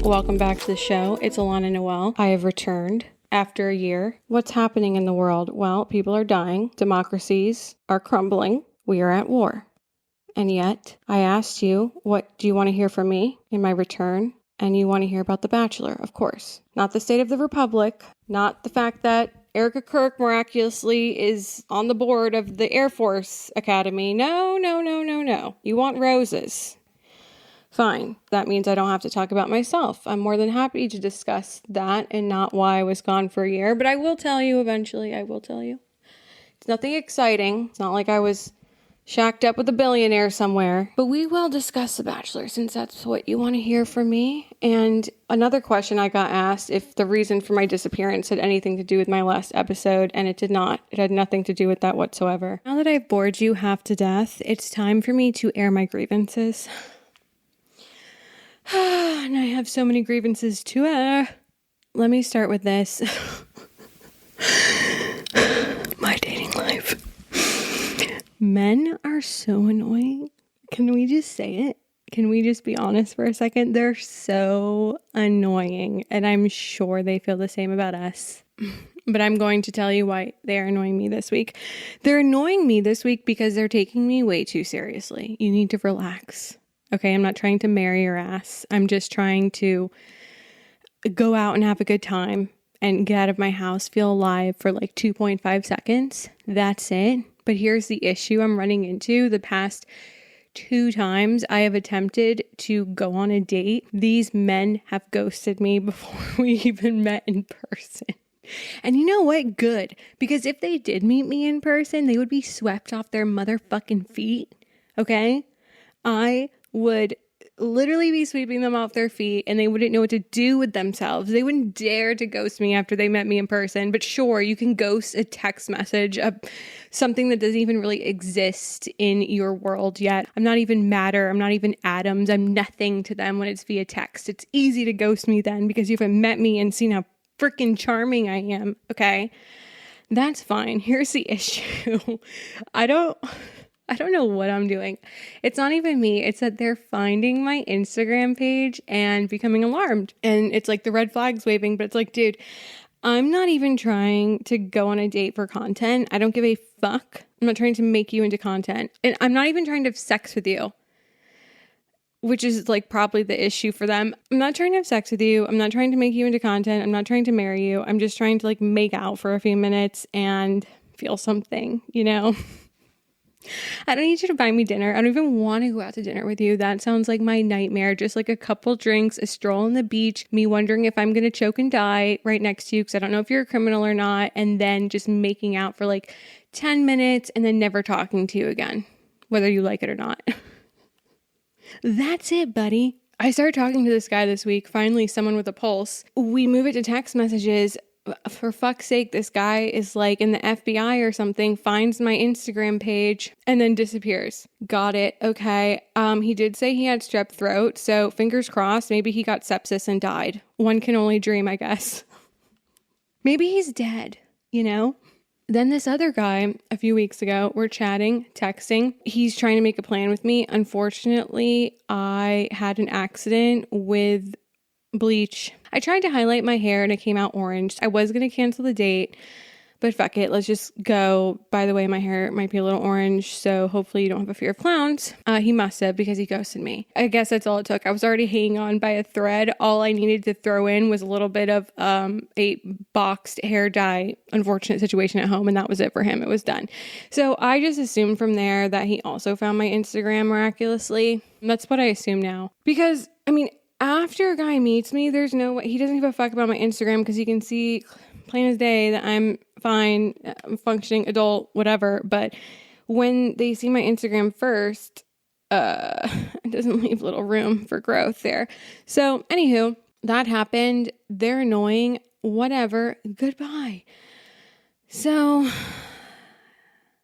Welcome back to the show. It's Alanna Noel. I have returned after a year. What's happening in the world? Well, people are dying. Democracies are crumbling. We are at war. And yet, I asked you, what do you want to hear from me in my return? And you want to hear about The Bachelor, of course. Not the state of the republic, not the fact that Erica Kirk miraculously is on the board of the Air Force Academy. No. You want roses. Fine. That means I don't have to talk about myself. I'm more than happy to discuss that and not why I was gone for a year. But I will tell you eventually. I will tell you. It's nothing exciting. It's not like I was shacked up with a billionaire somewhere. But we will discuss The Bachelor since that's what you want to hear from me. And another question I got asked if the reason for my disappearance had anything to do with my last episode, and it did not. It had nothing to do with that whatsoever. Now that I've bored you half to death, it's time for me to air my grievances. And I have so many grievances to air. Let me start with this. My dating life. Men are so annoying. Can we just say it? Can we just be honest for a second? They're so annoying. And I'm sure they feel the same about us. But I'm going to tell you why they are annoying me this week. They're annoying me this week because they're taking me way too seriously. You need to relax. Okay, I'm not trying to marry your ass. I'm just trying to go out and have a good time and get out of my house, feel alive for like 2.5 seconds. That's it. But here's the issue I'm running into. The past 2 times I have attempted to go on a date, these men have ghosted me before we even met in person. And you know what? Good. Because if they did meet me in person, they would be swept off their motherfucking feet. Okay? I would literally be sweeping them off their feet and they wouldn't know what to do with themselves. They wouldn't dare to ghost me after they met me in person. But sure, you can ghost a text message, something that doesn't even really exist in your world yet. I'm not even matter. I'm not even atoms. I'm nothing to them when it's via text. It's easy to ghost me then because you haven't met me and seen how freaking charming I am. Okay, that's fine. Here's the issue. I don't know what I'm doing. It's not even me. It's that they're finding my Instagram page and becoming alarmed. And it's like the red flags waving, but it's like, dude, I'm not even trying to go on a date for content. I don't give a fuck. I'm not trying to make you into content. And I'm not even trying to have sex with you, which is like probably the issue for them. I'm not trying to have sex with you. I'm not trying to make you into content. I'm not trying to marry you. I'm just trying to like make out for a few minutes and feel something, you know? I don't need you to buy me dinner. I don't even want to go out to dinner with you. That sounds like my nightmare. Just like a couple drinks, a stroll on the beach, me wondering if I'm going to choke and die right next to you because I don't know if you're a criminal or not, and then just making out for like 10 minutes and then never talking to you again, whether you like it or not. That's it, buddy. I started talking to this guy this week, finally someone with a pulse. We move it to text messages. For fuck's sake, this guy is like in the FBI or something, finds my Instagram page and then disappears. Got it. Okay. He did say he had strep throat, so fingers crossed, maybe he got sepsis and died. One can only dream, I guess. Maybe he's dead, you know? Then this other guy, a few weeks ago, we're chatting, texting. He's trying to make a plan with me. Unfortunately, I had an accident with bleach. I tried to highlight my hair and it came out orange. I was going to cancel the date, but fuck it. Let's just go. By the way, my hair might be a little orange, so hopefully you don't have a fear of clowns. He must have because he ghosted me. I guess that's all it took. I was already hanging on by a thread. All I needed to throw in was a little bit of a boxed hair dye, unfortunate situation at home, and that was it for him. It was done. So I just assumed from there that he also found my Instagram miraculously. That's what I assume now. Because, I mean, after a guy meets me, there's no way, he doesn't give a fuck about my Instagram because he can see plain as day that I'm fine, I'm functioning adult, whatever. But when they see my Instagram first, it doesn't leave little room for growth there. So anywho, that happened. They're annoying, whatever, goodbye. So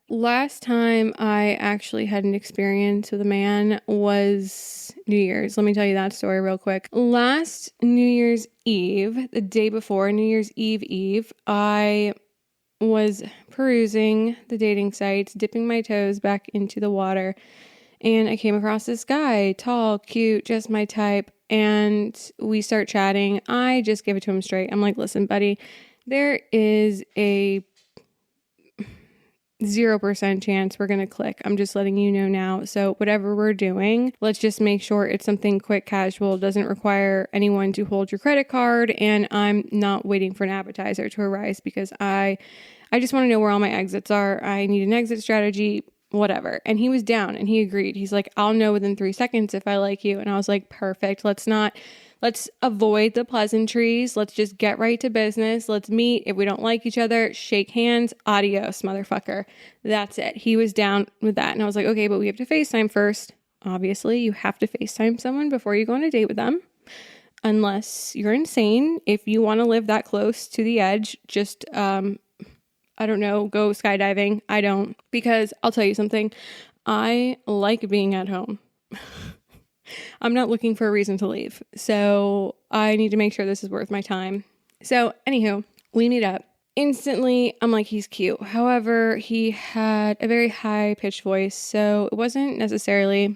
last time I actually had an experience with a man was New Year's. Let me tell you that story real quick. Last New Year's Eve, the day before New Year's Eve, I was perusing the dating sites, dipping my toes back into the water, and I came across this guy, tall, cute, just my type, and we start chatting. I just give it to him straight. I'm like, listen, buddy, there is a 0% chance we're going to click. I'm just letting you know now. So whatever we're doing, let's just make sure it's something quick, casual, doesn't require anyone to hold your credit card. And I'm not waiting for an appetizer to arise because I just want to know where all my exits are. I need an exit strategy, whatever. And he was down and he agreed. He's like, I'll know within 3 seconds if I like you. And I was like, perfect. Let's avoid the pleasantries. Let's just get right to business. Let's meet. If we don't like each other, shake hands. Adios, motherfucker. That's it. He was down with that. And I was like, okay, but we have to FaceTime first. Obviously, you have to FaceTime someone before you go on a date with them. Unless you're insane. If you want to live that close to the edge, just, I don't know, go skydiving. I don't. Because I'll tell you something. I like being at home. I'm not looking for a reason to leave. So I need to make sure this is worth my time. So anywho, we meet up. Instantly, I'm like, he's cute. However, he had a very high-pitched voice. So it wasn't necessarily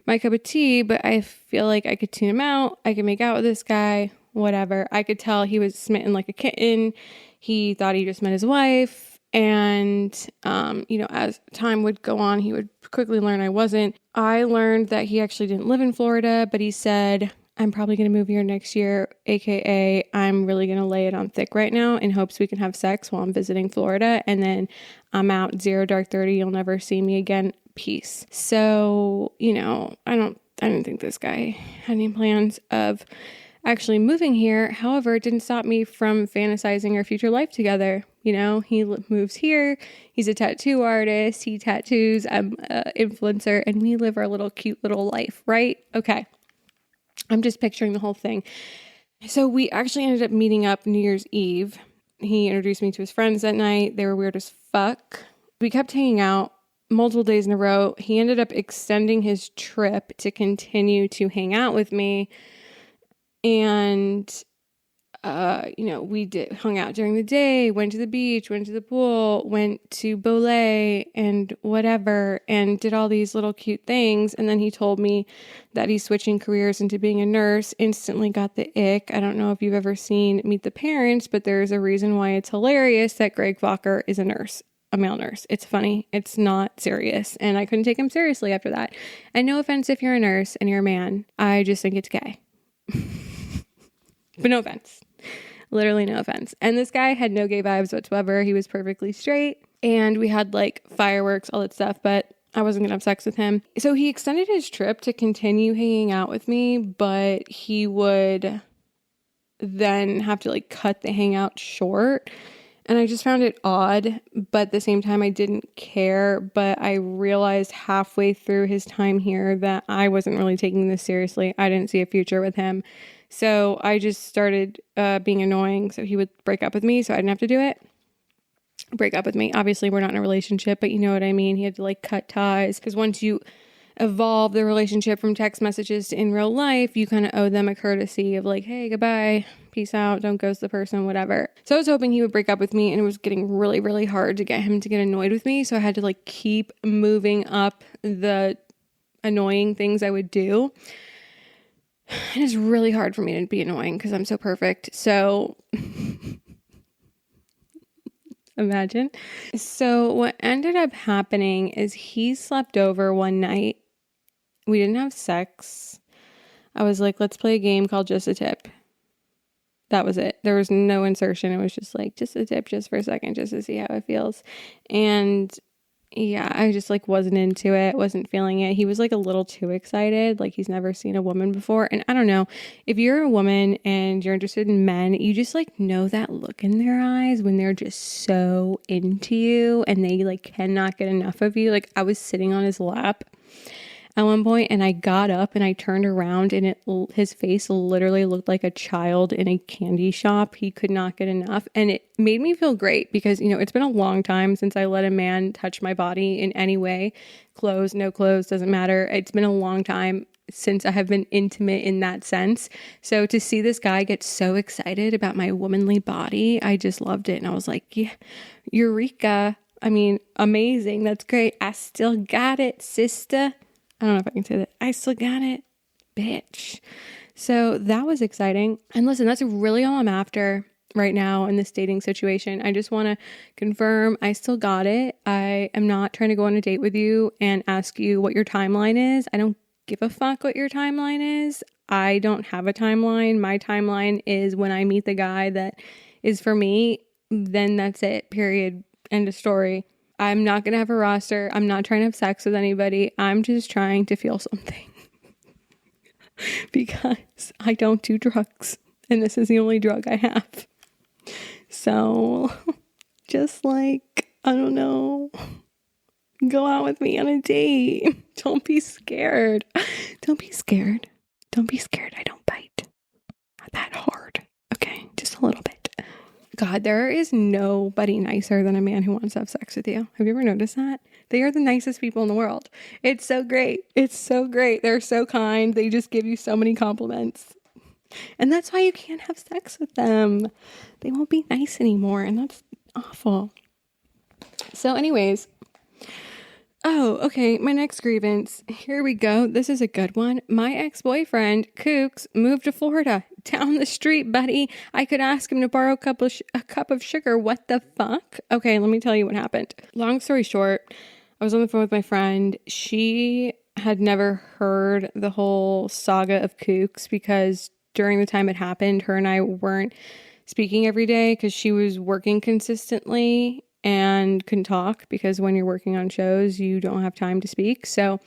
my cup of tea, but I feel like I could tune him out. I could make out with this guy, whatever. I could tell he was smitten like a kitten. He thought he just met his wife. And, as time would go on, he would quickly learn I wasn't. I learned that he actually didn't live in Florida, but he said, I'm probably going to move here next year, aka I'm really going to lay it on thick right now in hopes we can have sex while I'm visiting Florida. And then I'm out, 0 dark 30. You'll never see me again. Peace. So, I didn't think this guy had any plans of actually moving here. However, it didn't stop me from fantasizing our future life together. He moves here. He's a tattoo artist. He tattoos. I'm an influencer, and we live our little cute little life, right? Okay. I'm just picturing the whole thing. So we actually ended up meeting up New Year's Eve. He introduced me to his friends that night. They were weird as fuck. We kept hanging out multiple days in a row. He ended up extending his trip to continue to hang out with me. And we hung out during the day, went to the beach, went to the pool, went to Bolé and whatever, and did all these little cute things. And then he told me that he's switching careers into being a nurse. Instantly got the ick. I don't know if you've ever seen Meet the Parents, but there's a reason why it's hilarious that Greg Fokker is a nurse, a male nurse. It's funny. It's not serious. And I couldn't take him seriously after that. And no offense if you're a nurse and you're a man. I just think it's gay. But no offense. Literally no offense. And this guy had no gay vibes whatsoever. He was perfectly straight. And we had like fireworks, all that stuff, but I wasn't going to have sex with him. So he extended his trip to continue hanging out with me, but he would then have to like cut the hangout short. And I just found it odd, but at the same time, I didn't care. But I realized halfway through his time here that I wasn't really taking this seriously. I didn't see a future with him. So I just started being annoying. So he would break up with me, so I didn't have to do it. Break up with me. Obviously, we're not in a relationship, but you know what I mean? He had to like cut ties, because once you evolve the relationship from text messages to in real life, you kind of owe them a courtesy of like, hey, goodbye, peace out, don't ghost the person, whatever. So I was hoping he would break up with me, and it was getting really, really hard to get him to get annoyed with me. So I had to like keep moving up the annoying things I would do. And it's really hard for me to be annoying because I'm so perfect. So imagine. So what ended up happening is he slept over one night. We didn't have sex. I was like, let's play a game called Just a Tip. That was it. There was no insertion. It was just like, just a tip, just for a second, just to see how it feels. And yeah, I just like wasn't into it, wasn't feeling it. He was like a little too excited, like he's never seen a woman before. And I don't know, if you're a woman and you're interested in men, you just like know that look in their eyes when they're just so into you and they like cannot get enough of you. Like I was sitting on his lap at one point, and I got up and I turned around, and his face literally looked like a child in a candy shop. He could not get enough, and it made me feel great because, it's been a long time since I let a man touch my body in any way. Clothes, no clothes, doesn't matter. It's been a long time since I have been intimate in that sense. So to see this guy get so excited about my womanly body, I just loved it. And I was like, yeah, eureka. I mean, amazing. That's great. I still got it, sister. I don't know if I can say that. I still got it, bitch. So that was exciting. And listen, that's really all I'm after right now in this dating situation. I just want to confirm I still got it. I am not trying to go on a date with you and ask you what your timeline is. I don't give a fuck what your timeline is. I don't have a timeline. My timeline is when I meet the guy that is for me, then that's it, period. End of story. I'm not going to have a roster. I'm not trying to have sex with anybody. I'm just trying to feel something because I don't do drugs and this is the only drug I have. So just like, I don't know, go out with me on a date. Don't be scared. Don't be scared. Don't be scared. I don't bite. Not that hard. Okay, just a little bit. God, there is nobody nicer than a man who wants to have sex with you. Have you ever noticed that? They are the nicest people in the world. It's so great. It's so great. They're so kind. They just give you so many compliments. And that's why you can't have sex with them. They won't be nice anymore. And that's awful. So anyways, okay, my next grievance. Here we go. This is a good one. My ex-boyfriend, Kooks, moved to Florida. Down the street, buddy. I could ask him to borrow a cup of sugar. What the fuck? Okay, let me tell you what happened. Long story short, I was on the phone with my friend. She had never heard the whole saga of Kooks because during the time it happened, her and I weren't speaking every day because she was working consistently and couldn't talk because when you're working on shows, you don't have time to speak. So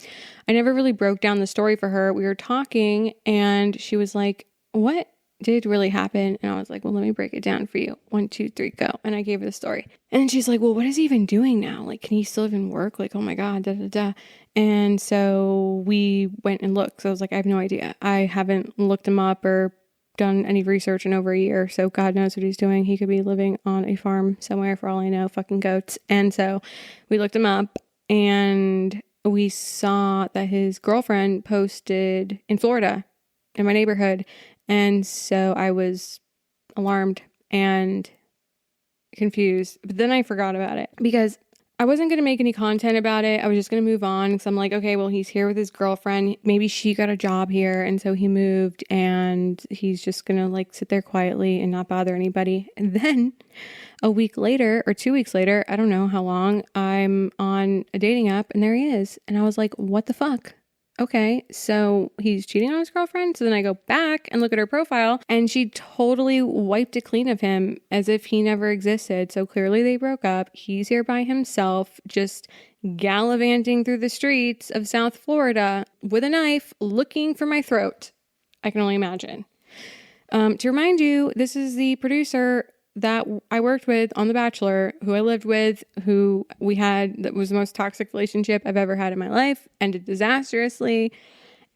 I never really broke down the story for her. We were talking and she was like, what did really happen? And I was like, well, let me break it down for you. 1, 2, 3, go. And I gave her the story. And she's like, well, what is he even doing now? Like, can he still even work? Like, oh my God, da, da, da. And so we went and looked. So I was like, I have no idea. I haven't looked him up or done any research in over a year. So God knows what he's doing. He could be living on a farm somewhere for all I know, fucking goats. And so we looked him up and we saw that his girlfriend posted in Florida in my neighborhood. And so I was alarmed and confused, but then I forgot about it because I wasn't going to make any content about it. I was just going to move on because I'm like, okay, well, he's here with his girlfriend. Maybe she got a job here. And so he moved and he's just going to like sit there quietly and not bother anybody. And then a week later or 2 weeks later, I don't know how long, I'm on a dating app and there he is. And I was like, what the fuck? Okay, so he's cheating on his girlfriend. So then I go back and look at her profile and she totally wiped it clean of him as if he never existed. So clearly they broke up. He's here by himself, just gallivanting through the streets of South Florida with a knife looking for my throat. I can only imagine. To remind you, this is the producer that I worked with on The Bachelor, who I lived with, who we had, that was the most toxic relationship I've ever had in my life, ended disastrously.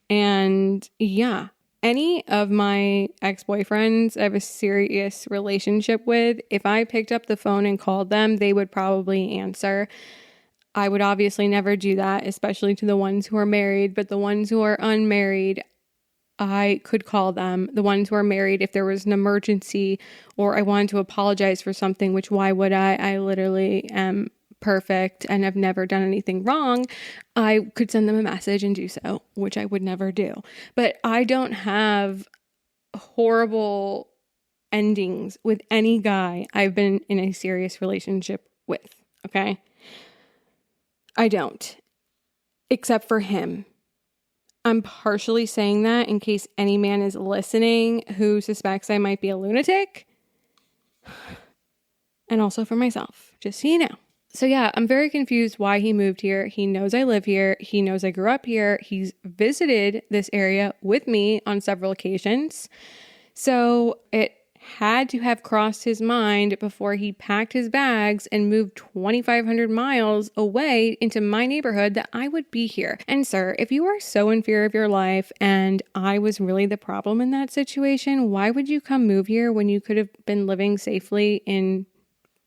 And yeah, any of my ex-boyfriends I have a serious relationship with, if I picked up the phone and called them, they would probably answer. I would obviously never do that, especially to the ones who are married, but the ones who are unmarried, I could call them. The ones who are married, if there was an emergency or I wanted to apologize for something, which why would I? I literally am perfect and have never done anything wrong. I could send them a message and do so, which I would never do. But I don't have horrible endings with any guy I've been in a serious relationship with, okay? I don't, except for him. I'm partially saying that in case any man is listening who suspects I might be a lunatic. And also for myself, just so you know. So yeah, I'm very confused why he moved here. He knows I live here. He knows I grew up here. He's visited this area with me on several occasions. So it had to have crossed his mind before he packed his bags and moved 2,500 miles away into my neighborhood that I would be here. And sir, if you are so in fear of your life and I was really the problem in that situation, why would you come move here when you could have been living safely in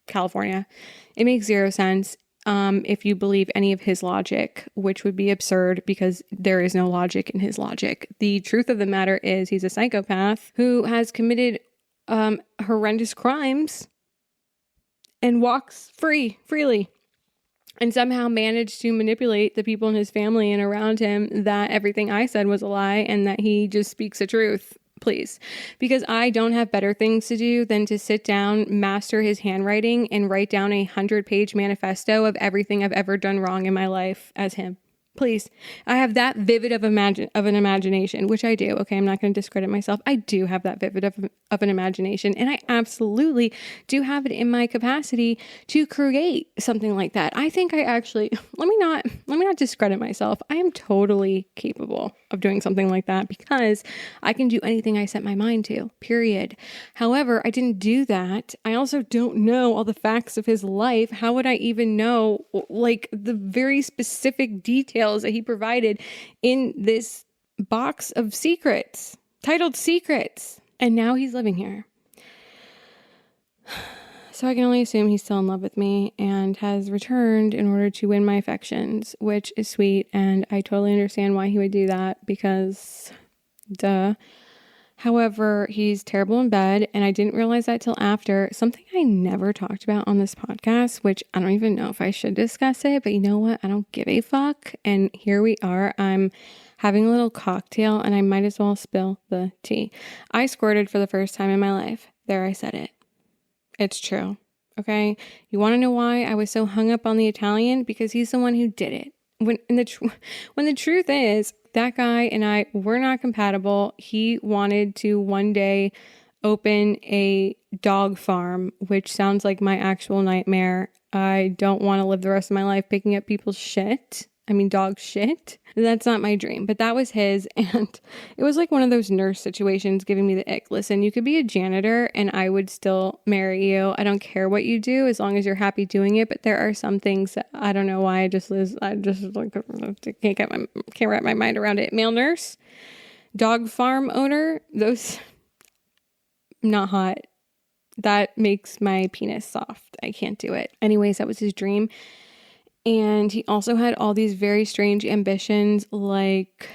California? It makes zero sense. If you believe any of his logic, which would be absurd because there is no logic in his logic. The truth of the matter is he's a psychopath who has committed horrendous crimes and walks freely. and somehow managed to manipulate the people in his family and around him that everything I said was a lie and that he just speaks the truth. Please. Because I don't have better things to do than to sit down, master his handwriting, and write down a 100-page manifesto of everything I've ever done wrong in my life as him. Please. I have that vivid of an imagination, which I do. Okay, I'm not going to discredit myself. I do have that vivid of an imagination, and I absolutely do have it in my capacity to create something like that. I think I actually, let me not discredit myself. I am totally capable of doing something like that because I can do anything I set my mind to, period. However, I didn't do that. I also don't know all the facts of his life. How would I even know, like, the very specific details that he provided in this box of secrets, titled Secrets? And now he's living here. So I can only assume he's still in love with me and has returned in order to win my affections, which is sweet. And I totally understand why he would do that because duh. However, he's terrible in bed, and I didn't realize that till after. Something I never talked about on this podcast, which I don't even know if I should discuss it, but you know what? I don't give a fuck. And here we are. I'm having a little cocktail, and I might as well spill the tea. I squirted for the first time in my life. There, I said it. It's true. Okay? You want to know why I was so hung up on the Italian? Because he's the one who did it. When the truth is, that guy and I were not compatible. He wanted to one day open a dog farm, which sounds like my actual nightmare. I don't want to live the rest of my life picking up people's shit. I mean, dog shit. That's not my dream, but that was his. And it was like one of those nurse situations giving me the ick. Listen, you could be a janitor and I would still marry you. I don't care what you do as long as you're happy doing it. But there are some things that I don't know why I just like can't wrap my mind around it. Male nurse, dog farm owner, those not hot. That makes my penis soft. I can't do it. Anyways, that was his dream. And he also had all these very strange ambitions, like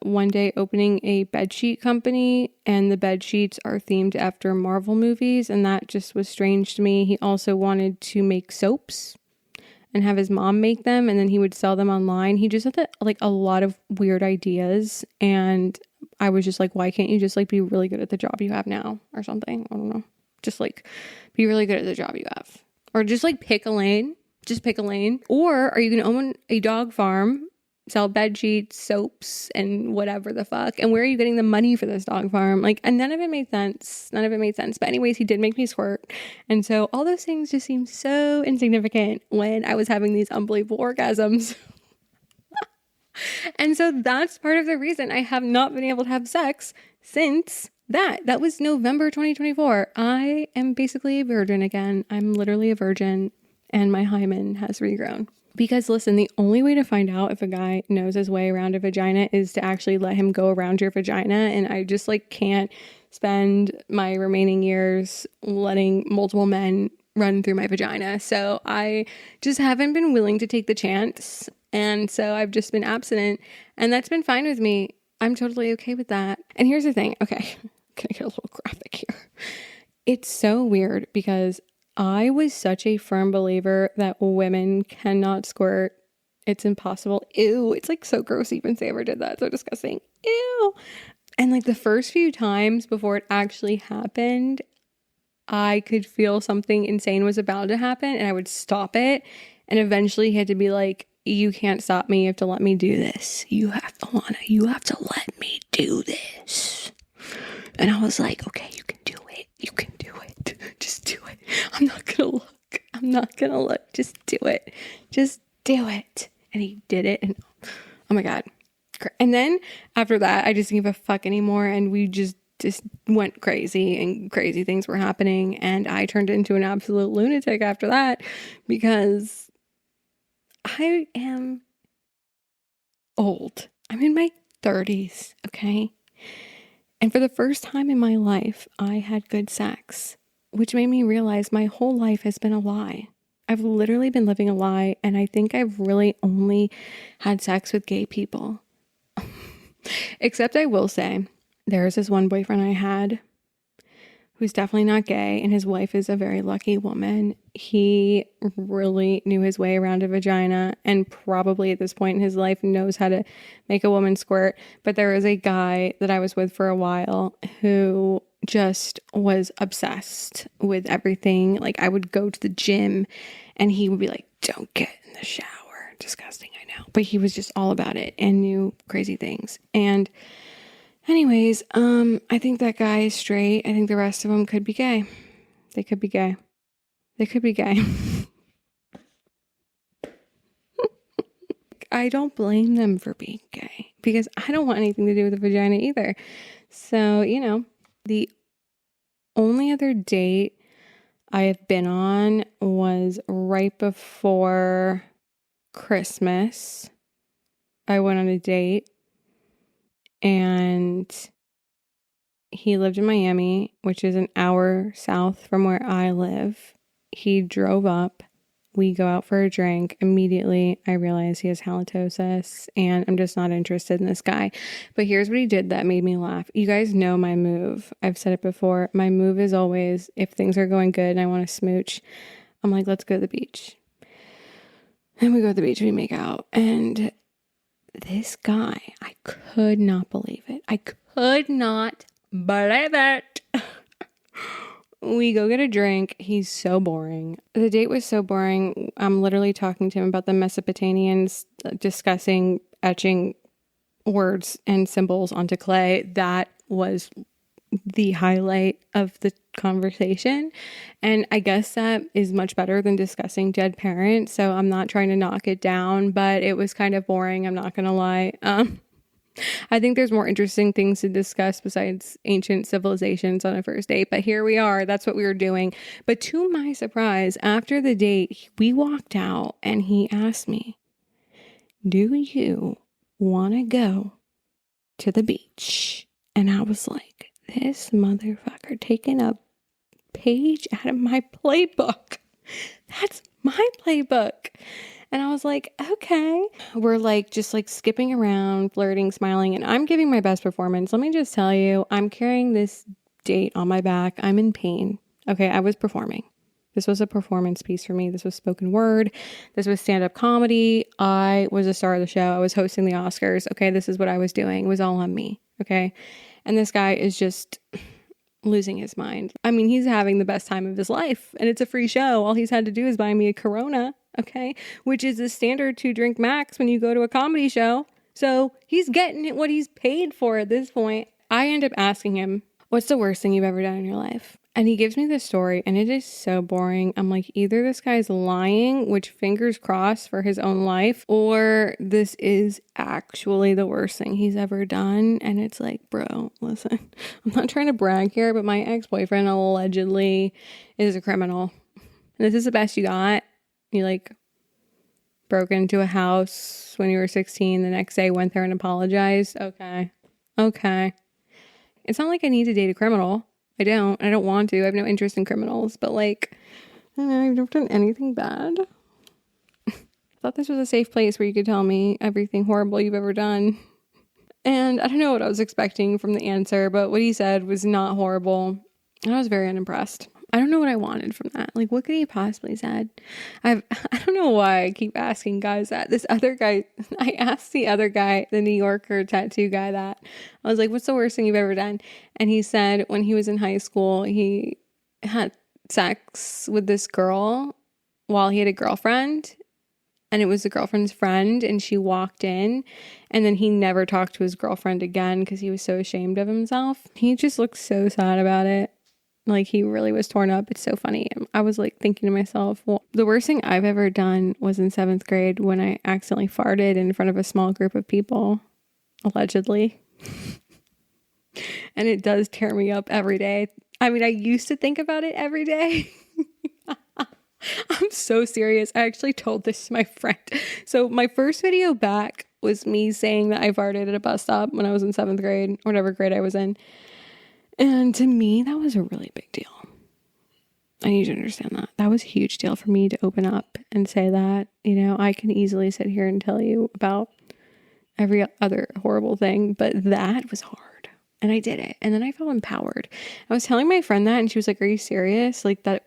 one day opening a bedsheet company, and the bed sheets are themed after Marvel movies, and that just was strange to me. He also wanted to make soaps and have his mom make them, and then he would sell them online. He just had like a lot of weird ideas, and I was just like, why can't you just like be really good at the job you have now or something? I don't know. Just like be really good at the job you have, or just like pick a lane. Just pick a lane. Or are you going to own a dog farm, sell bed sheets, soaps, and whatever the fuck? And where are you getting the money for this dog farm? Like, and none of it made sense. But anyways, he did make me squirt. And so all those things just seemed so insignificant when I was having these unbelievable orgasms. And so that's part of the reason I have not been able to have sex since that was November 2024. I am basically a virgin again. I'm literally a virgin. And my hymen has regrown. Because listen, the only way to find out if a guy knows his way around a vagina is to actually let him go around your vagina. And I just like can't spend my remaining years letting multiple men run through my vagina. So I just haven't been willing to take the chance. And so I've just been abstinent. And that's been fine with me. I'm totally okay with that. And here's the thing. Okay, I'm gonna get a little graphic here. It's so weird because I was such a firm believer that women cannot squirt. It's impossible. Ew. It's like so gross to even say I ever did that. So disgusting. Ew. And like the first few times before it actually happened, I could feel something insane was about to happen and I would stop it. And eventually he had to be like, you can't stop me. You have to let me do this. Alanna, you have to let me do this. And I was like, okay, you can do it. You can do it. Just do it. I'm not going to look. Just do it. Just do it. And he did it. And oh my God. And then after that, I just didn't give a fuck anymore. And we just went crazy and crazy things were happening. And I turned into an absolute lunatic after that because I am old. I'm in my 30s. Okay. And for the first time in my life, I had good sex, which made me realize my whole life has been a lie. I've literally been living a lie, and I think I've really only had sex with gay people. Except I will say, there's this one boyfriend I had who's definitely not gay, and his wife is a very lucky woman. He really knew his way around a vagina and probably at this point in his life knows how to make a woman squirt. But there was a guy that I was with for a while who just was obsessed with everything. Like, I would go to the gym and he would be like, don't get in the shower. Disgusting, I know. But he was just all about it and knew crazy things. And anyways, I think that guy is straight. I think the rest of them could be gay. They could be gay. They could be gay. I don't blame them for being gay because I don't want anything to do with the vagina either. So, the only other date I have been on was right before Christmas. I went on a date and he lived in Miami, which is an hour south from where I live. He drove up. We go out for a drink. Immediately, I realize he has halitosis and I'm just not interested in this guy. But here's what he did that made me laugh. You guys know my move. I've said it before. My move is always, if things are going good and I want to smooch, I'm like, let's go to the beach. And we go to the beach, we make out. And this guy, I could not believe it. I could not believe it. We go get a drink. He's so boring. The date was so boring. I'm literally talking to him about the Mesopotamians discussing etching words and symbols onto clay. That was the highlight of the conversation. And I guess that is much better than discussing dead parents. So I'm not trying to knock it down, but it was kind of boring. I'm not going to lie. I think there's more interesting things to discuss besides ancient civilizations on a first date, but here we are. That's what we were doing. But to my surprise, after the date, we walked out and he asked me, do you want to go to the beach? And I was like, this motherfucker taking a page out of my playbook. That's my playbook. And I was like, okay. We're just skipping around, flirting, smiling, and I'm giving my best performance. Let me just tell you, I'm carrying this date on my back. I'm in pain. Okay, I was performing. This was a performance piece for me. This was spoken word. This was stand-up comedy. I was a star of the show. I was hosting the Oscars. Okay, this is what I was doing. It was all on me. Okay, and this guy is just losing his mind. I mean, he's having the best time of his life, and it's a free show. All he's had to do is buy me a Corona. Okay, which is the standard 2-drink max when you go to a comedy show. So he's getting what he's paid for at this point. I end up asking him, what's the worst thing you've ever done in your life? And he gives me this story and it is so boring. I'm like, either this guy's lying, which fingers crossed for his own life, or this is actually the worst thing he's ever done. And it's like, bro, listen, I'm not trying to brag here, but my ex-boyfriend allegedly is a criminal. And this is the best you got. You broke into a house when you were 16. The next day went there and apologized. Okay. It's not like I need to date a criminal. I don't want to. I have no interest in criminals. But I don't know, I've never done anything bad. I thought this was a safe place where you could tell me everything horrible you've ever done. And I don't know what I was expecting from the answer, but what he said was not horrible. And I was very unimpressed. I don't know what I wanted from that. What could he possibly said? I don't know why I keep asking guys that. This other guy, I asked the other guy, the New Yorker tattoo guy, that. I was like, what's the worst thing you've ever done? And he said when he was in high school, he had sex with this girl while he had a girlfriend. And it was the girlfriend's friend, and she walked in, and then he never talked to his girlfriend again because he was so ashamed of himself. He just looked so sad about it. He really was torn up. It's so funny. I was thinking to myself, well, the worst thing I've ever done was in 7th grade when I accidentally farted in front of a small group of people, allegedly. And it does tear me up every day. I mean, I used to think about it every day. I'm so serious. I actually told this to my friend. So my first video back was me saying that I farted at a bus stop when I was in 7th grade, or whatever grade I was in. And to me, that was a really big deal. I need to understand that. That was a huge deal for me to open up and say that. I can easily sit here and tell you about every other horrible thing, but that was hard. And I did it. And then I felt empowered. I was telling my friend that and she was like, are you serious? Like that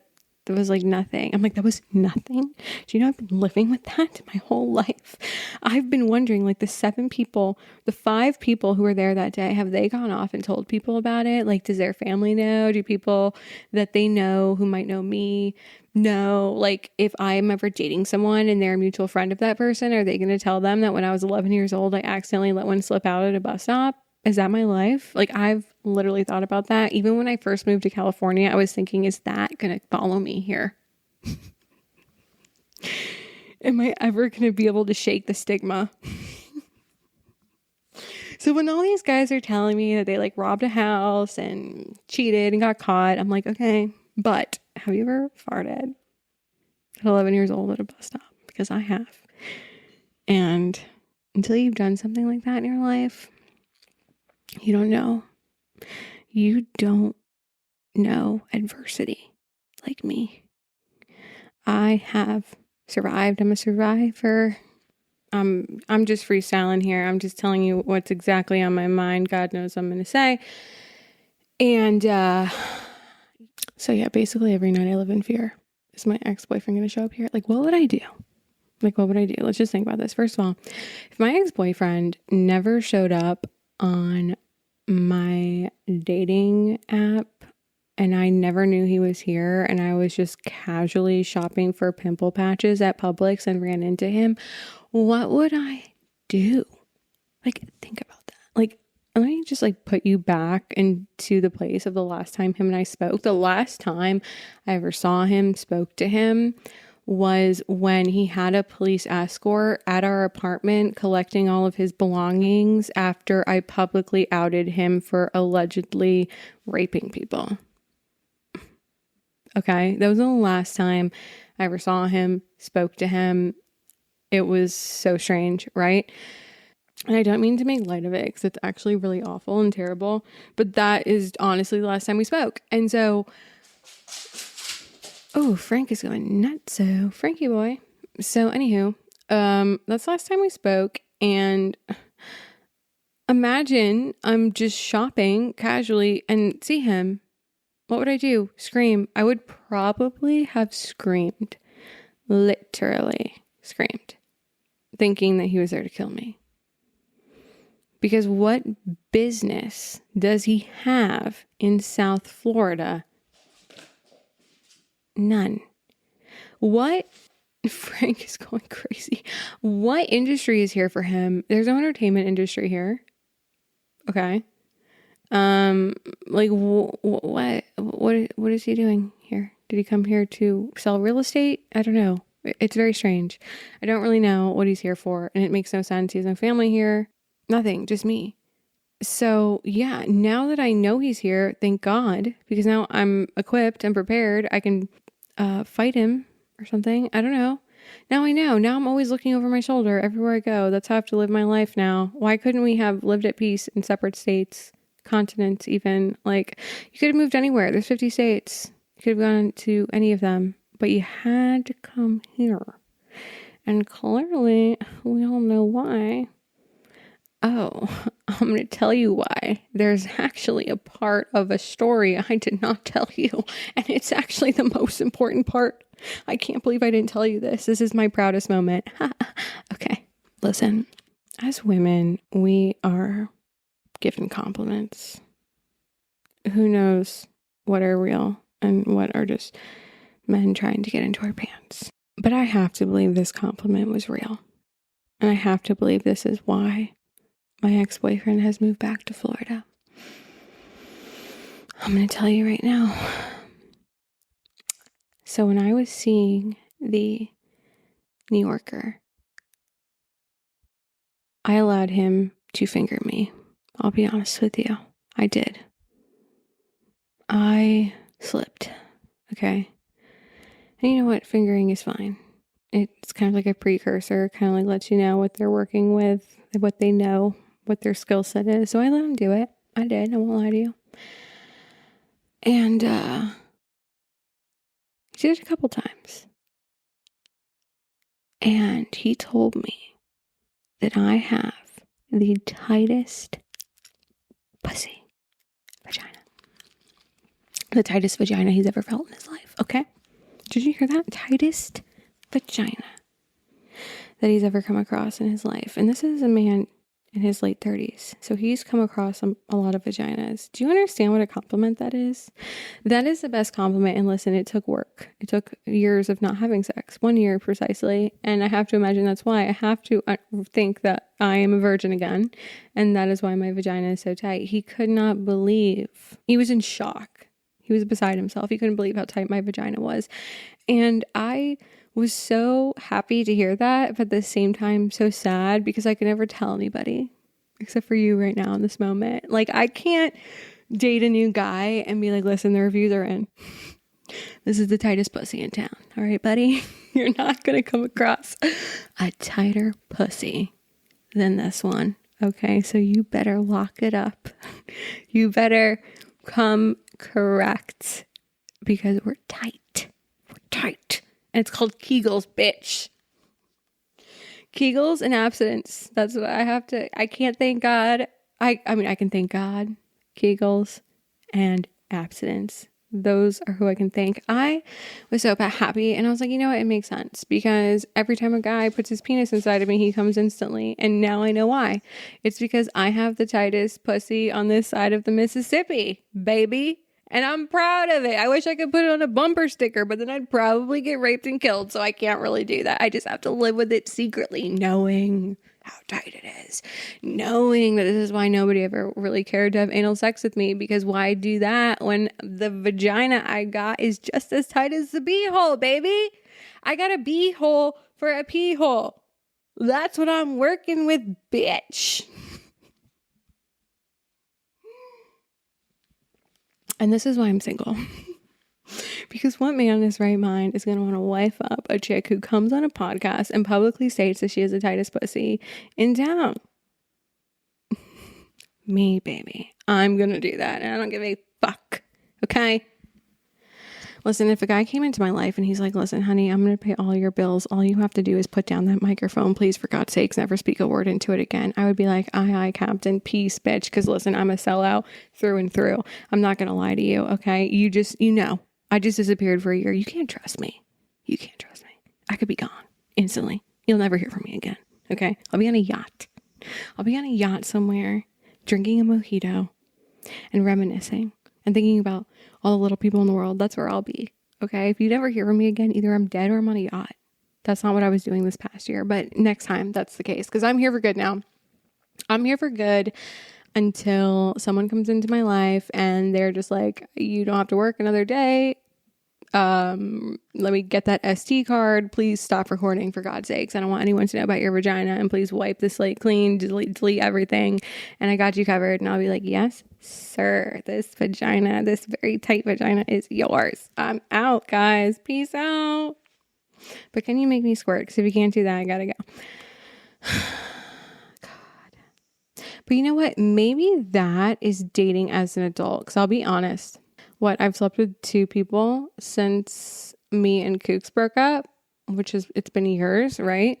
was like nothing. I'm like, that was nothing. Do you know I've been living with that my whole life? I've been wondering, like, the 5 people who were there that day, have they gone off and told people about it? Like, does their family know? Do people that they know who might know me know? Like, if I'm ever dating someone and they're a mutual friend of that person, are they going to tell them that when I was 11 years old, I accidentally let one slip out at a bus stop? Is that my life? Like, I've literally thought about that. Even when I first moved to California, I was thinking, is that going to follow me here? Am I ever going to be able to shake the stigma? So when all these guys are telling me that they like robbed a house and cheated and got caught, I'm like, okay, but have you ever farted at 11 years old at a bus stop? Because I have. And until you've done something like that in your life, you don't know. You don't know adversity like me. I have survived. I'm a survivor. I'm just freestyling here. I'm just telling you what's exactly on my mind. God knows what I'm going to say. And so yeah, basically every night I live in fear. Is my ex-boyfriend going to show up here? Like, what would I do? Let's just think about this. First of all, if my ex-boyfriend never showed up on my dating app and I never knew he was here and I was just casually shopping for pimple patches at Publix and ran into him, what would I do? Like, think about that. Like, let me just like put you back into the place of the last time him and I spoke. The last time I ever saw him, spoke to him, was when he had a police escort at our apartment collecting all of his belongings after I publicly outed him for allegedly raping people. Okay, that was the last time I ever saw him, spoke to him. It was so strange, right? And I don't mean to make light of it because it's actually really awful and terrible, but that is honestly the last time we spoke. And so, oh, Frank is going nuts. So Frankie boy. So anywho, that's the last time we spoke. And imagine I'm just shopping casually and see him. What would I do? Scream. I would probably have screamed, literally screamed, thinking that he was there to kill me. Because what business does he have in South Florida? None. What? Frank is going crazy. What industry is here for him? There's no entertainment industry here. Okay. Like what is he doing here? Did he come here to sell real estate? I don't know. It's very strange. I don't really know what he's here for, and it makes no sense. He has no family here. Nothing, just me. So yeah, now that I know he's here, thank God, because now I'm equipped and prepared. I can fight him or something. I don't know. Now I know. Now I'm always looking over my shoulder everywhere I go. That's how I have to live my life now. Why couldn't we have lived at peace in separate states, continents even? Like, you could have moved anywhere. There's 50 states. You could have gone to any of them, but you had to come here. And clearly, we all know why. Oh, I'm going to tell you why. There's actually a part of a story I did not tell you, and it's actually the most important part. I can't believe I didn't tell you this. This is my proudest moment. Okay, listen. As women, we are given compliments. Who knows what are real and what are just men trying to get into our pants. But I have to believe this compliment was real. And I have to believe this is why my ex-boyfriend has moved back to Florida. I'm going to tell you right now. So when I was seeing the New Yorker, I allowed him to finger me. I'll be honest with you. I did. I slipped. Okay. And you know what? Fingering is fine. It's kind of like a precursor. Kind of like lets you know what they're working with, what they know, what their skill set is. So I let him do it. I did. I won't lie to you. And he did it a couple times. And he told me that I have the tightest pussy. vagina. The tightest vagina he's ever felt in his life. Okay? Did you hear that? Tightest vagina that he's ever come across in his life. And this is a man in his late 30s. So he's come across a lot of vaginas. Do you understand what a compliment that is? That is the best compliment. And listen, it took work. It took years of not having sex, 1 year precisely. And I have to imagine that's why I have to think that I am a virgin again. And that is why my vagina is so tight. He could not believe. He was in shock. He was beside himself. He couldn't believe how tight my vagina was. And I was so happy to hear that, but at the same time so sad because I could never tell anybody except for you right now in this moment. Like, I can't date a new guy and be like, listen, the reviews are in. This is the tightest pussy in town. All right, buddy? You're not going to come across a tighter pussy than this one. Okay, so you better lock it up. You better come correct because we're tight. We're tight. And it's called Kegels, bitch. Kegels and abstinence. That's what I can't thank God. I mean, I can thank God. Kegels and abstinence. Those are who I can thank. I was so happy and I was like, you know what? It makes sense because every time a guy puts his penis inside of me, he comes instantly. And now I know why. It's because I have the tightest pussy on this side of the Mississippi, baby. And I'm proud of it. I wish I could put it on a bumper sticker, but then I'd probably get raped and killed. So I can't really do that. I just have to live with it secretly, knowing how tight it is. Knowing that this is why nobody ever really cared to have anal sex with me. Because why do that when the vagina I got is just as tight as the beehole, baby? I got a beehole for a pee hole. That's what I'm working with, bitch. And this is why I'm single. Because what man in his right mind is going to want to wife up a chick who comes on a podcast and publicly states that she is the tightest pussy in town? Me, baby. I'm going to do that. And I don't give a fuck. Okay? Listen, if a guy came into my life and he's like, listen, honey, I'm going to pay all your bills. All you have to do is put down that microphone. Please, for God's sakes, never speak a word into it again. I would be like, aye, Captain, peace, bitch. Because listen, I'm a sellout through and through. I'm not going to lie to you, okay? You know, I just disappeared for a year. You can't trust me. You can't trust me. I could be gone instantly. You'll never hear from me again, okay? I'll be on a yacht. I'll be on a yacht somewhere, drinking a mojito and reminiscing and thinking about all the little people in the world. That's where I'll be. Okay. If you never hear from me again, either I'm dead or I'm on a yacht. That's not what I was doing this past year, but next time that's the case. Cause I'm here for good now. I'm here for good until someone comes into my life and they're just like, you don't have to work another day. Let me get that SD card. Please stop recording for God's sakes. I don't want anyone to know about your vagina, and please wipe the slate clean, delete everything. And I got you covered. And I'll be like, yes, sir, this vagina, this very tight vagina is yours. I'm out, guys. Peace out. But can you make me squirt? Because if you can't do that, I gotta go. God. But you know what? Maybe that is dating as an adult. Because I'll be honest. I've slept with 2 people since me and Kooks broke up, it's been years, right?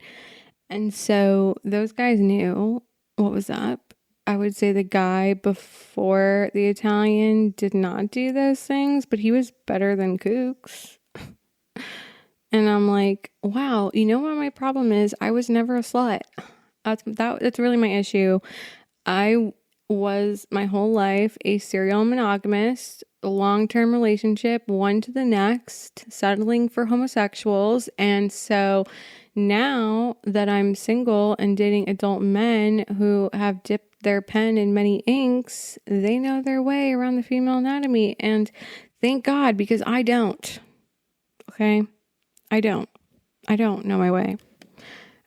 And so those guys knew what was up. I would say the guy before the Italian did not do those things, but he was better than Kooks. And I'm like, wow, you know what my problem is? I was never a slut. That's really my issue. I was my whole life a serial monogamist, a long-term relationship, one to the next, settling for homosexuals. And so now that I'm single and dating adult men who have dipped their pen in many inks, they know their way around the female anatomy. And thank God, because I don't. Okay? I don't know my way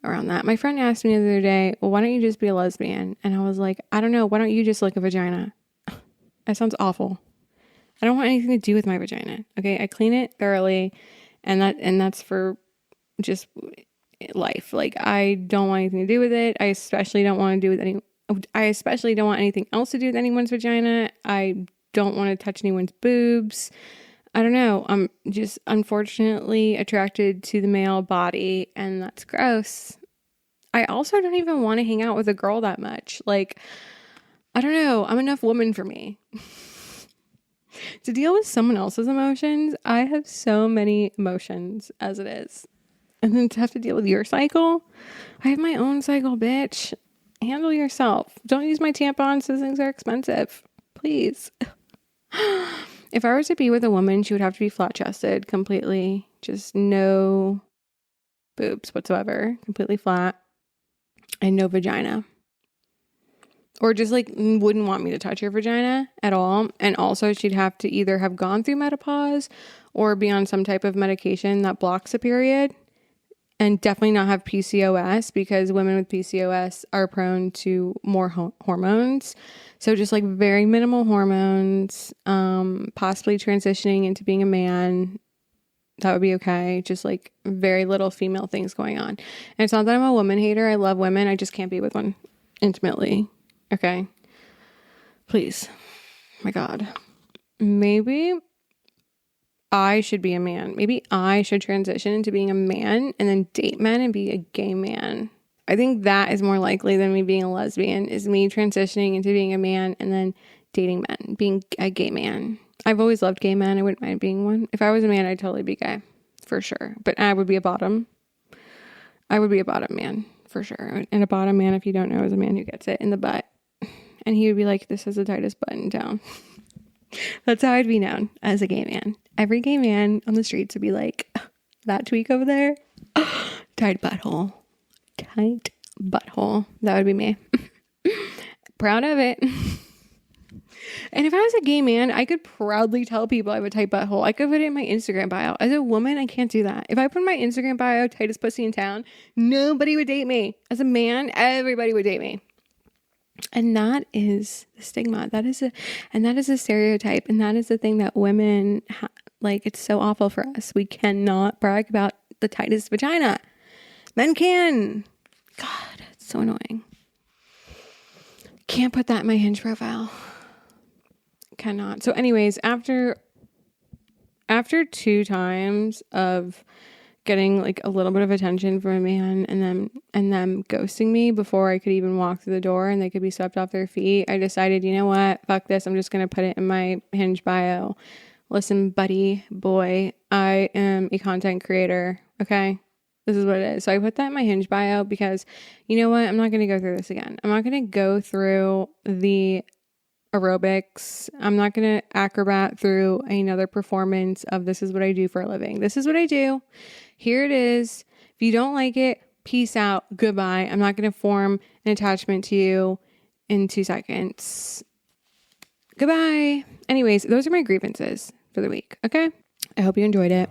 around that. My friend asked me the other day, well, why don't you just be a lesbian? And I was like, I don't know. Why don't you just lick a vagina? That sounds awful. I don't want anything to do with my vagina. Okay. I clean it thoroughly and that's for just life. Like, I don't want anything to do with it. I especially don't want anything else to do with anyone's vagina. I don't want to touch anyone's boobs. I don't know. I'm just unfortunately attracted to the male body, and that's gross. I also don't even want to hang out with a girl that much. Like, I don't know. I'm enough woman for me. To deal with someone else's emotions, I have so many emotions as it is. And then to have to deal with your cycle, I have my own cycle, bitch. Handle yourself. Don't use my tampons. Those things are expensive. Please. If I was to be with a woman, she would have to be flat-chested completely. Just no boobs whatsoever. Completely flat. And no vagina. Or just like wouldn't want me to touch her vagina at all. And also she'd have to either have gone through menopause or be on some type of medication that blocks a period. And definitely not have PCOS, because women with PCOS are prone to more hormones. So just like very minimal hormones, possibly transitioning into being a man. That would be okay. Just like very little female things going on. And it's not that I'm a woman hater. I love women. I just can't be with one intimately. Okay. Please. My God. Maybe I should be a man. Maybe I should transition into being a man and then date men and be a gay man. I think that is more likely than me being a lesbian, is me transitioning into being a man and then dating men, being a gay man. I've always loved gay men. I wouldn't mind being one. If I was a man, I'd totally be gay for sure. But I would be a bottom. I would be a bottom man for sure. And a bottom man, if you don't know, is a man who gets it in the butt. And he would be like, this is the tightest butt in town. That's how I'd be known, as a gay man. Every gay man on the streets would be like, that tweak over there, tight butthole. Tight butthole. That would be me. Proud of it. And if I was a gay man, I could proudly tell people I have a tight butthole. I could put it in my Instagram bio. As a woman, I can't do that. If I put in my Instagram bio, tightest pussy in town, nobody would date me. As a man, everybody would date me. And that is the stigma. That is a stereotype. And that is the thing that women, it's so awful for us. We cannot brag about the tightest vagina. Men can. God, it's so annoying. Can't put that in my Hinge profile. Cannot. So anyways, after 2 times of getting like a little bit of attention from a man and them ghosting me before I could even walk through the door and they could be swept off their feet, I decided, you know what? Fuck this. I'm just going to put it in my Hinge bio. Listen, buddy, boy, I am a content creator. Okay. This is what it is. So I put that in my Hinge bio because, you know what? I'm not going to go through this again. I'm not going to go through the aerobics. I'm not going to acrobat through another performance of this is what I do for a living. This is what I do. Here it is. If you don't like it, peace out. Goodbye. I'm not going to form an attachment to you in 2 seconds. Goodbye. Anyways, those are my grievances for the week. Okay. I hope you enjoyed it.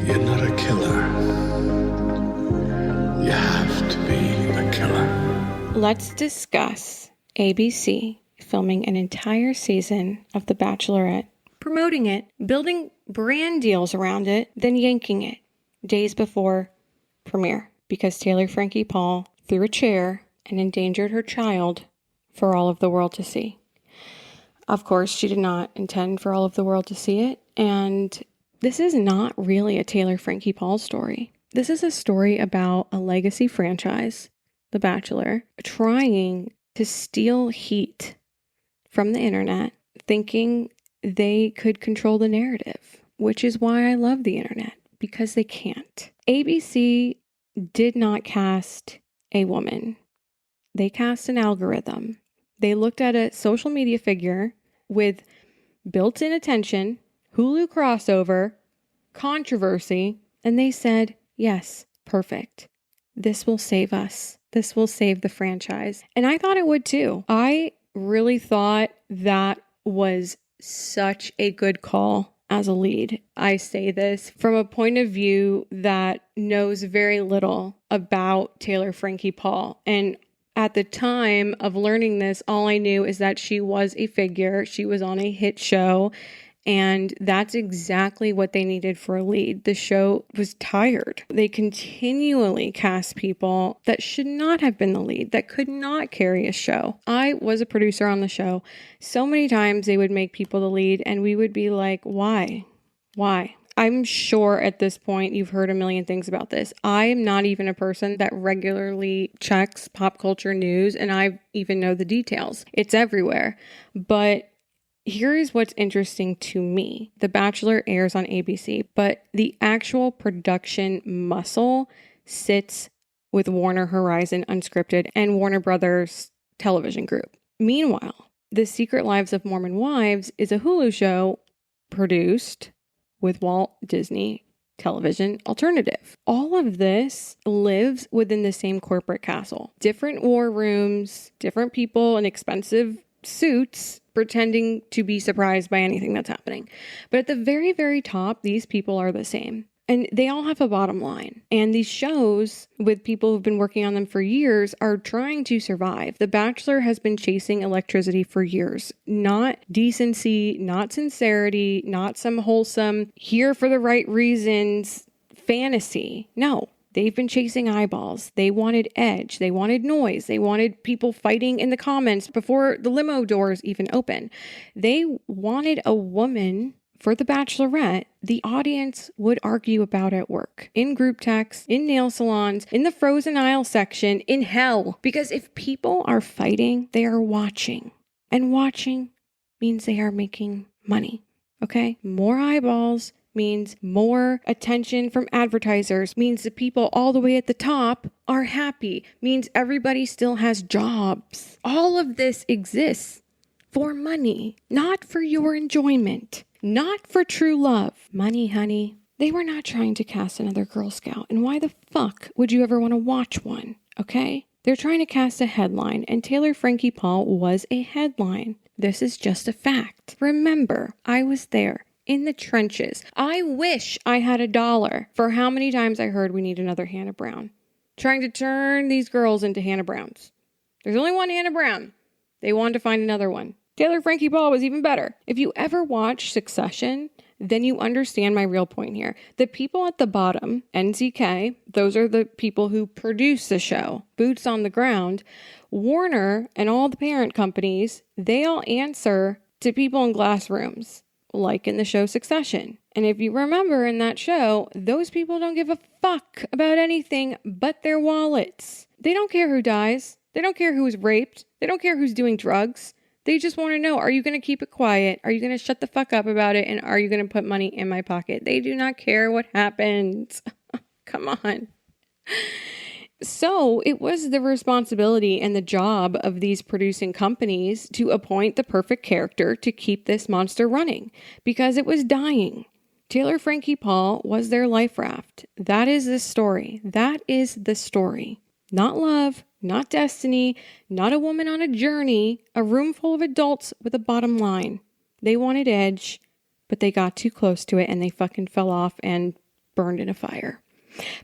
You're not a killer. You have to be a killer. Let's discuss ABC filming an entire season of The Bachelorette, promoting it, building brand deals around it, then yanking it days before premiere because Taylor Frankie Paul threw a chair and endangered her child for all of the world to see. Of course, she did not intend for all of the world to see it, and this is not really a Taylor Frankie Paul story. This is a story about a legacy franchise, The Bachelor, trying to steal heat from the internet, thinking they could control the narrative, which is why I love the internet, because they can't. ABC did not cast a woman. They cast an algorithm. They looked at a social media figure with built-in attention, Hulu crossover, controversy, and they said, yes, perfect. This will save us. This will save the franchise. And I thought it would too. I really thought that was such a good call as a lead. I say this from a point of view that knows very little about Taylor Frankie Paul. And at the time of learning this, all I knew is that she was a figure. She was on a hit show. And that's exactly what they needed for a lead. The show was tired. They continually cast people that should not have been the lead, that could not carry a show. I was a producer on the show. So many times they would make people the lead and we would be like, why? Why? I'm sure at this point you've heard a million things about this. I am not even a person that regularly checks pop culture news, and I even know the details. It's everywhere. But here is what's interesting to me. The Bachelor airs on ABC, but the actual production muscle sits with Warner Horizon Unscripted and Warner Brothers Television Group. Meanwhile, The Secret Lives of Mormon Wives is a Hulu show produced with Walt Disney Television Alternative. All of this lives within the same corporate castle. Different war rooms, different people in expensive suits pretending to be surprised by anything that's happening. But at the very, very top, these people are the same. And they all have a bottom line. And these shows with people who've been working on them for years are trying to survive. The Bachelor has been chasing electricity for years. Not decency, not sincerity, not some wholesome, here for the right reasons fantasy. No. They've been chasing eyeballs. They wanted edge. They wanted noise. They wanted people fighting in the comments before the limo doors even open. They wanted a woman for the Bachelorette the audience would argue about at work, in group texts, in nail salons, in the frozen aisle section, in hell. Because if people are fighting, they are watching. And watching means they are making money. Okay? More eyeballs means more attention from advertisers, means the people all the way at the top are happy, means everybody still has jobs. All of this exists for money, not for your enjoyment, not for true love. Money, honey. They were not trying to cast another Girl Scout, and why the fuck would you ever want to watch one, okay? They're trying to cast a headline, and Taylor Frankie Paul was a headline. This is just a fact. Remember, I was there. In the trenches. I wish I had $1 for how many times I heard we need another Hannah Brown. Trying to turn these girls into Hannah Browns. There's only one Hannah Brown. They wanted to find another one. Taylor Frankie Paul was even better. If you ever watch Succession, then you understand my real point here. The people at the bottom, NZK, those are the people who produce the show. Boots on the ground. Warner and all the parent companies, they all answer to people in glass rooms. Like in the show Succession. And if you remember in that show, those people don't give a fuck about anything but their wallets. They don't care who dies. They don't care who's raped. They don't care who's doing drugs. They just want to know, are you going to keep it quiet? Are you going to shut the fuck up about it? And are you going to put money in my pocket? They do not care what happens. Come on. So it was the responsibility and the job of these producing companies to appoint the perfect character to keep this monster running because it was dying. Taylor Frankie Paul was their life raft. That is the story. That is the story. Not love, not destiny, not a woman on a journey, a room full of adults with a bottom line. They wanted edge, but they got too close to it and they fucking fell off and burned in a fire.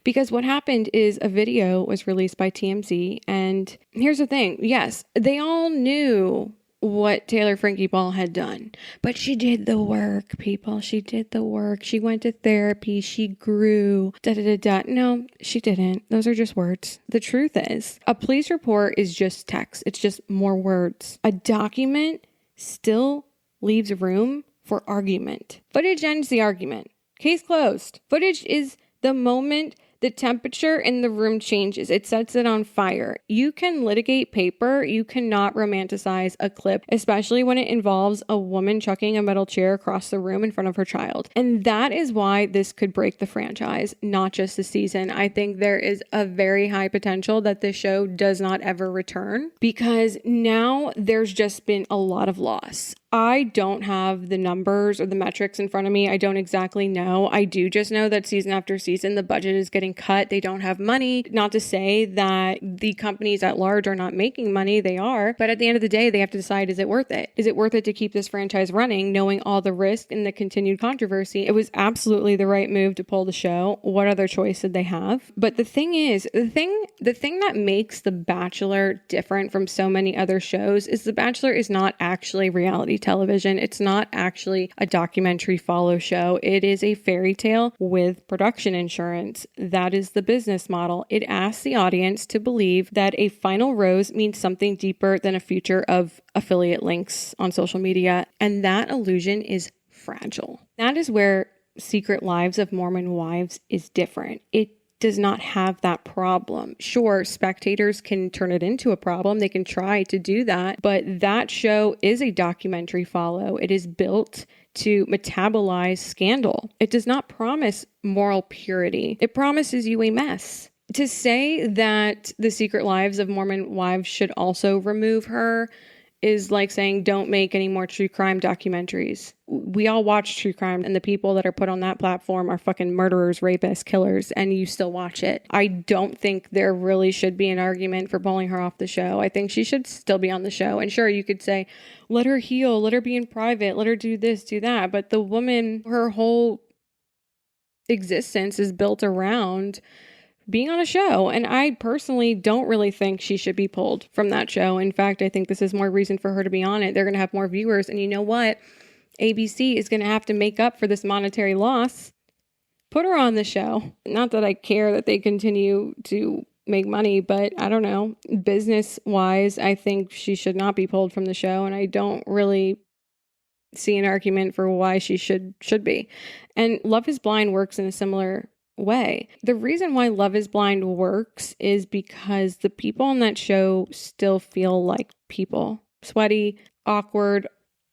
Because what happened is a video was released by TMZ, and here's the thing. Yes, they all knew what Taylor Frankie Paul had done, but she did the work, people. She did the work. She went to therapy. She grew. No, she didn't. Those are just words. The truth is, a police report is just text. It's just more words. A document still leaves room for argument. Footage ends the argument. Case closed. Footage is the moment the temperature in the room changes, it sets it on fire. You can litigate paper. You cannot romanticize a clip, especially when it involves a woman chucking a metal chair across the room in front of her child. And that is why this could break the franchise, not just the season. I think there is a very high potential that this show does not ever return because now there's just been a lot of loss. I don't have the numbers or the metrics in front of me. I don't exactly know. I do just know that season after season, the budget is getting cut. They don't have money. Not to say that the companies at large are not making money. They are. But at the end of the day, they have to decide, is it worth it? Is it worth it to keep this franchise running, knowing all the risk and the continued controversy? It was absolutely the right move to pull the show. What other choice did they have? But the thing is, the thing that makes The Bachelor different from so many other shows is The Bachelor is not actually reality television. It's not actually a documentary follow show. It is a fairy tale with production insurance. That is the business model. It asks the audience to believe that a final rose means something deeper than a future of affiliate links on social media. And that illusion is fragile. That is where Secret Lives of Mormon Wives is different. It does not have that problem. Sure, spectators can turn it into a problem. They can try to do that. But that show is a documentary follow. It is built to metabolize scandal. It does not promise moral purity. It promises you a mess. To say that the Secret Lives of Mormon Wives should also remove her is like saying don't make any more true crime documentaries. We all watch true crime, and the people that are put on that platform are fucking murderers, rapists, killers, and you still watch it. I don't think there really should be an argument for pulling her off the show. I think she should still be on the show. And sure, you could say, let her heal, let her be in private, let her do this, do that. But the woman, her whole existence is built around being on a show. And I personally don't really think she should be pulled from that show. In fact, I think this is more reason for her to be on it. They're going to have more viewers. And you know what? ABC is going to have to make up for this monetary loss. Put her on the show. Not that I care that they continue to make money, but I don't know. Business wise, I think she should not be pulled from the show. And I don't really see an argument for why she should be. And Love is Blind works in a similar way. The reason why Love is Blind works is because the people on that show still feel like people. Sweaty, awkward,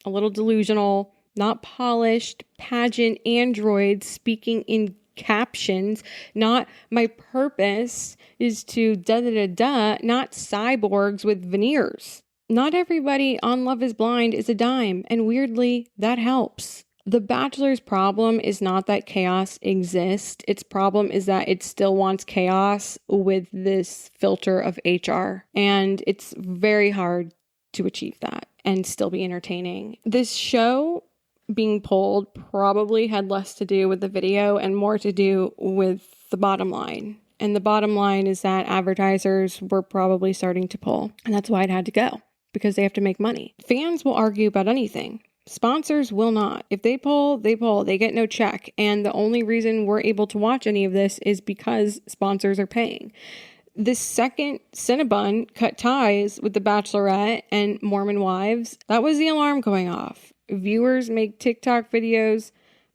a little delusional, not polished, pageant androids speaking in captions, not my purpose is to da-da-da-da, not cyborgs with veneers. Not everybody on Love is Blind is a dime, and weirdly, that helps. The Bachelor's problem is not that chaos exists. Its problem is that it still wants chaos with this filter of HR. And it's very hard to achieve that and still be entertaining. This show being pulled probably had less to do with the video and more to do with the bottom line. And the bottom line is that advertisers were probably starting to pull. And that's why it had to go, because they have to make money. Fans will argue about anything. Sponsors will not. If they pull, they pull. They get no check. And the only reason we're able to watch any of this is because sponsors are paying. The second Cinnabon cut ties with The Bachelorette and Mormon Wives, that was the alarm going off. Viewers make TikTok videos,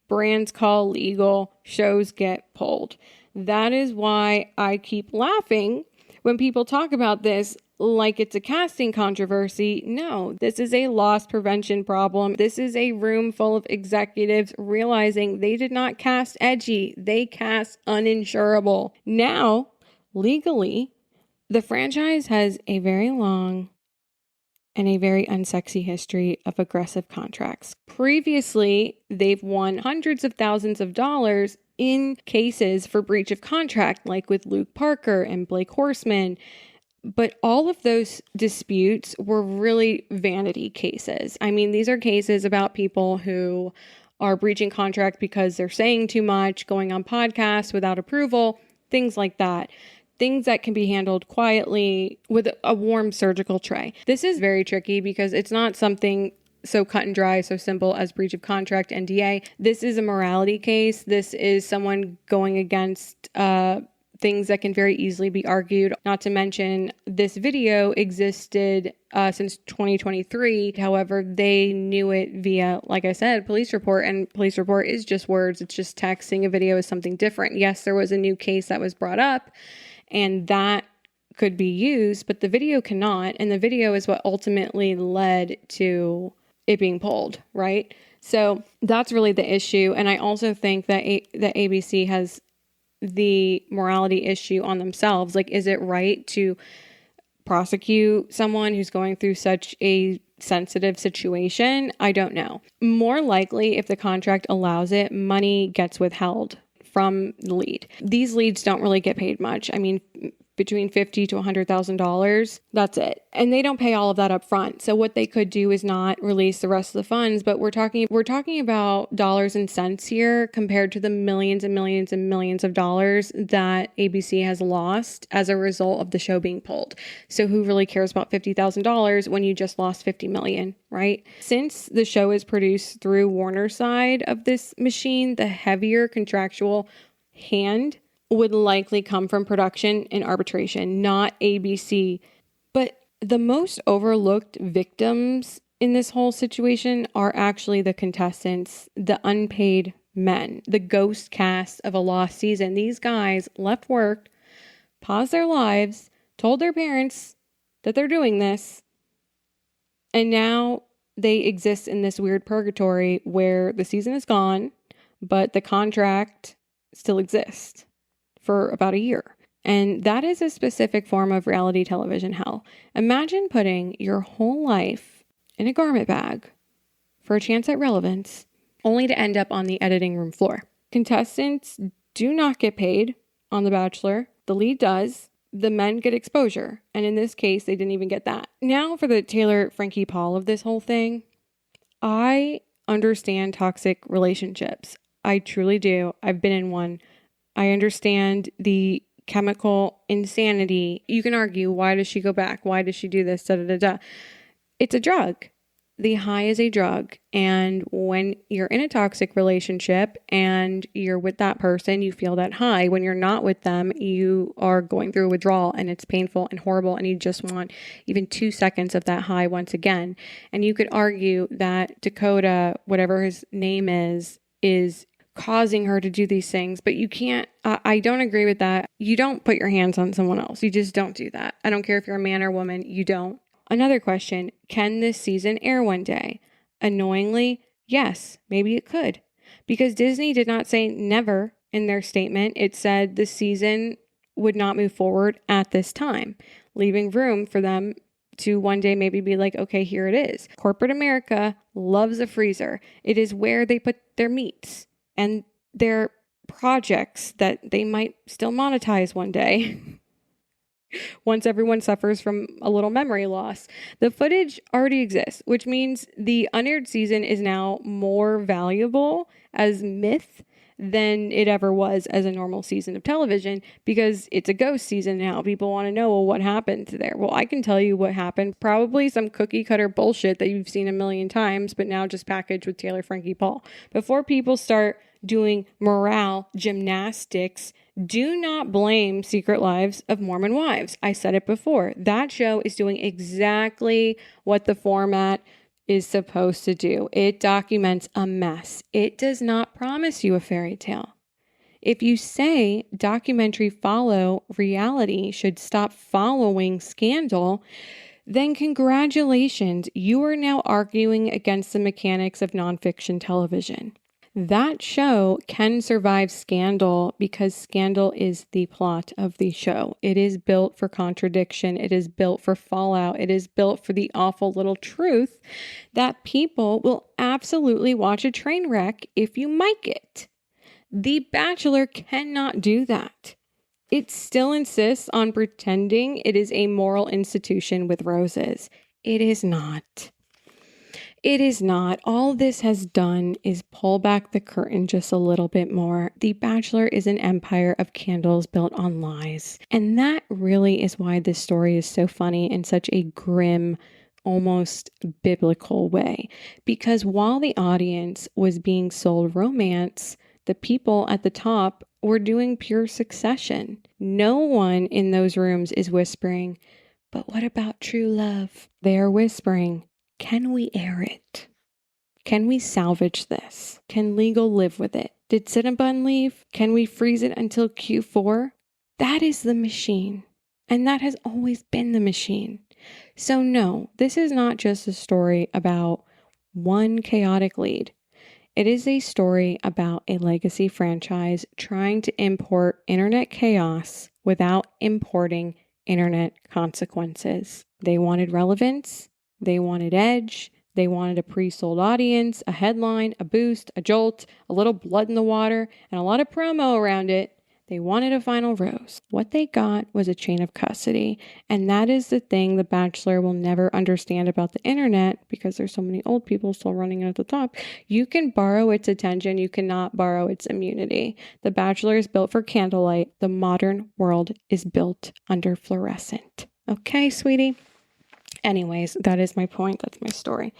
brands call legal, shows get pulled. That is why I keep laughing when people talk about this like it's a casting controversy. No, this is a loss prevention problem. This is a room full of executives realizing they did not cast edgy. They cast uninsurable. Now, legally, the franchise has a very long and a very unsexy history of aggressive contracts. Previously, they've won hundreds of thousands of dollars in cases for breach of contract, like with Luke Parker and Blake Horseman. But all of those disputes were really vanity cases. I mean, these are cases about people who are breaching contract because they're saying too much, going on podcasts without approval, things like that. Things that can be handled quietly with a warm surgical tray. This is very tricky because it's not something so cut and dry, so simple as breach of contract, NDA. This is a morality case. This is someone going against things that can very easily be argued. Not to mention, this video existed since 2023. However, they knew it via, like I said, police report. And police report is just words. It's just text. Seeing a video is something different. Yes, there was a new case that was brought up, and that could be used, but the video cannot. And the video is what ultimately led to it being pulled, right? So that's really the issue. And I also think that that ABC has the morality issue on themselves. Like, is it right to prosecute someone who's going through such a sensitive situation? I don't know. More likely, if the contract allows it, money gets withheld from the lead. These leads don't really get paid much. I mean, between $50,000 to $100,000, that's it. And they don't pay all of that up front. So what they could do is not release the rest of the funds, but we're talking about dollars and cents here compared to the millions and millions and millions of dollars that ABC has lost as a result of the show being pulled. So who really cares about $50,000 when you just lost 50 million, right? Since the show is produced through Warner's side of this machine, the heavier contractual hand would likely come from production and arbitration, not ABC. But the most overlooked victims in this whole situation are actually the contestants, the unpaid men, the ghost cast of a lost season. These guys left work, paused their lives, told their parents that they're doing this, and now they exist in this weird purgatory where the season is gone, but the contract still exists for about a year. And that is a specific form of reality television hell. Imagine putting your whole life in a garment bag for a chance at relevance, only to end up on the editing room floor. Contestants do not get paid on The Bachelor. The lead does. The men get exposure. And in this case, they didn't even get that. Now for the Taylor Frankie Paul of this whole thing. I understand toxic relationships. I truly do. I've been in one. I understand the chemical insanity. You can argue, why does she go back? Why does she do this? Da, da, da, da. It's a drug. The high is a drug. And when you're in a toxic relationship and you're with that person, you feel that high. When you're not with them, you are going through a withdrawal and it's painful and horrible. And you just want even 2 seconds of that high once again. And you could argue that Dakota, whatever his name is causing her to do these things, but you can't, I don't agree with that. You don't put your hands on someone else. You just don't do that. I don't care if you're a man or woman, you don't. Another question, can this season air one day? Annoyingly, yes, maybe it could. Because Disney did not say never in their statement. It said the season would not move forward at this time, leaving room for them to one day maybe be like, okay, here it is. Corporate America loves a freezer. It is where they put their meats and their projects that they might still monetize one day. Once everyone suffers from a little memory loss. The footage already exists, which means the unaired season is now more valuable as myth than it ever was as a normal season of television, because it's a ghost season now. People want to know, well, what happened there? Well, I can tell you what happened. Probably some cookie cutter bullshit that you've seen a million times, but now just packaged with Taylor Frankie Paul. Before people start doing morale gymnastics, do not blame Secret Lives of Mormon Wives. I said it before. That show is doing exactly what the format is supposed to do. It documents a mess. It does not promise you a fairy tale. If you say documentary follow reality should stop following scandal, then congratulations, you are now arguing against the mechanics of nonfiction television. That show can survive scandal because scandal is the plot of the show. It is built for contradiction. It is built for fallout. It is built for the awful little truth that people will absolutely watch a train wreck if you mic it. The Bachelor cannot do that. It still insists on pretending it is a moral institution with roses. It is not. It is not. All this has done is pull back the curtain just a little bit more. The Bachelor is an empire of candles built on lies. And that really is why this story is so funny in such a grim, almost biblical way. Because while the audience was being sold romance, the people at the top were doing pure succession. No one in those rooms is whispering, but what about true love? They are whispering, can we air it? Can we salvage this? Can legal live with it? Did Cinnabon leave? Can we freeze it until Q4? That is the machine. And that has always been the machine. So no, this is not just a story about one chaotic lead. It is a story about a legacy franchise trying to import internet chaos without importing internet consequences. They wanted relevance. They wanted edge. They wanted a pre-sold audience, a headline, a boost, a jolt, a little blood in the water, and a lot of promo around it. They wanted a final rose. What they got was a chain of custody. And that is the thing the Bachelor will never understand about the internet, because there's so many old people still running at the top. You can borrow its attention. You cannot borrow its immunity. The Bachelor is built for candlelight. The modern world is built under fluorescent. Okay, sweetie? Anyways, that is my point. That's my story.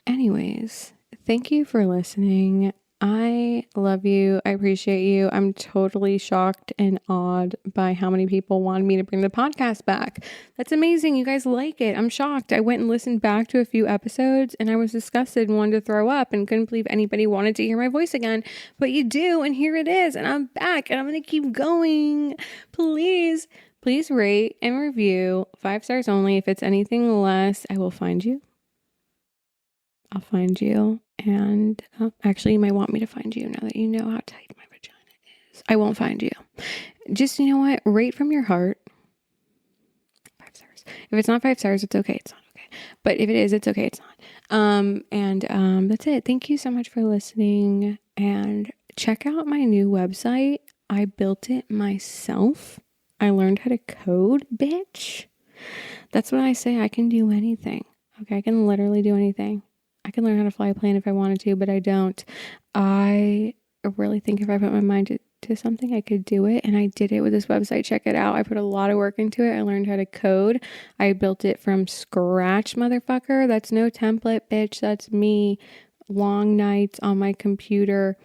Anyways, thank you for listening. I love you. I appreciate you. I'm totally shocked and awed by how many people wanted me to bring the podcast back. That's amazing. You guys like it. I'm shocked. I went and listened back to a few episodes and I was disgusted and wanted to throw up and couldn't believe anybody wanted to hear my voice again. But you do, and here it is. And I'm back and I'm going to keep going. Please rate and review. 5 stars only. If it's anything less, I will find you. I'll find you. And actually, you might want me to find you now that you know how tight my vagina is. I won't find you. Just, you know what? Rate from your heart. 5 stars. If it's not 5 stars, it's okay. It's not okay. But if it is, it's okay. It's not. And that's it. Thank you so much for listening. And check out my new website. I built it myself. I learned how to code, bitch. That's when I say I can do anything. Okay, I can literally do anything. I can learn how to fly a plane if I wanted to, but I don't. I really think if I put my mind to something, I could do it. And I did it with this website. Check it out. I put a lot of work into it. I learned how to code. I built it from scratch, motherfucker. That's no template, bitch. That's me. Long nights on my computer,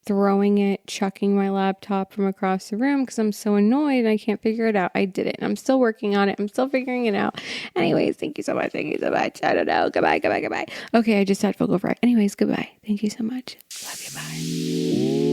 throwing it, chucking my laptop from across the room because I'm so annoyed and I can't figure it out. I did it and I'm still working on it. I'm still figuring it out. Anyways, thank you so much. Thank you so much. I don't know. Goodbye. Okay, I just had vocal fry. Anyways, goodbye. Thank you so much. Love you. Bye.